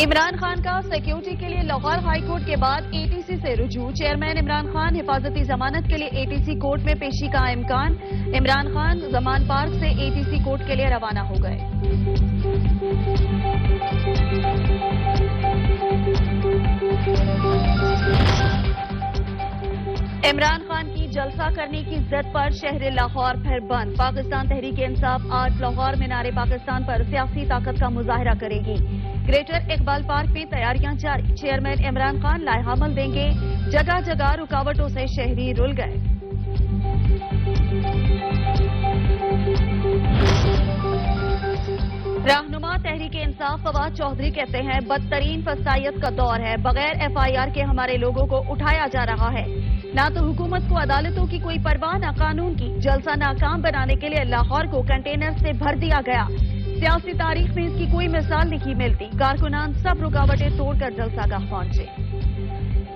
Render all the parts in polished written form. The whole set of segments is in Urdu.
عمران خان کا سیکیورٹی کے لیے لاہور ہائی کورٹ کے بعد اے ٹی سی سے رجوع. چیئرمین عمران خان حفاظتی ضمانت کے لیے اے ٹی سی کورٹ میں پیشی کا امکان. عمران خان زمان پارک سے اے ٹی سی کورٹ کے لیے روانہ ہو گئے. عمران خان کی جلسہ کرنے کی ضد پر شہر لاہور پھر بند. پاکستان تحریک انصاف آج لاہور مینار پاکستان پر سیاسی طاقت کا مظاہرہ کرے گی. گریٹر اقبال پارک میں تیاریاں جاری. چیئرمین عمران خان لائحہ عمل دیں گے. جگہ جگہ رکاوٹوں سے شہری رل گئے. رہنما تحریک انصاف فواد چودھری کہتے ہیں بدترین فسادیت کا دور ہے. بغیر ایف آئی آر کے ہمارے لوگوں کو اٹھایا جا رہا ہے. نہ تو حکومت کو عدالتوں کی کوئی پرواہ نہ قانون کی. جلسہ ناکام بنانے کے لیے لاہور کو کنٹینر سے بھر دیا گیا. سیاسی تاریخ میں اس کی کوئی مثال نہیں ملتی. کارکنان سب رکاوٹیں توڑ کر جلسہ گاہ پہنچے.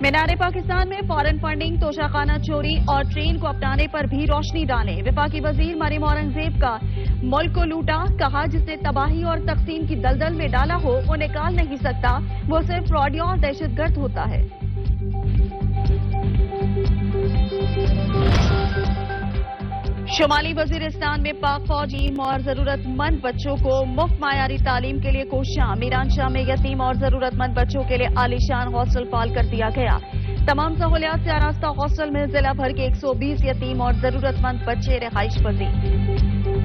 مینار پاکستان میں فارن فنڈنگ، توشہ خانہ چوری اور ٹرین کو اپنانے پر بھی روشنی ڈالیں. وفاقی وزیر مریم اورنگزیب کا ملک کو لوٹا. کہا جس نے تباہی اور تقسیم کی دلدل میں ڈالا ہو وہ نکال نہیں سکتا. وہ صرف فراڈیوں اور دہشت گرد ہوتا ہے. شمالی وزیرستان میں پاک فوجی اور ضرورت مند بچوں کو مفت معیاری تعلیم کے لیے کوشاں. میرانشاہ میں یتیم اور ضرورت مند بچوں کے لیے عالیشان ہاسٹل فعال کر دیا گیا. تمام سہولیات سے آراستہ ہاسٹل میں ضلع بھر کے 120 یتیم اور ضرورت مند بچے رہائش پذیر.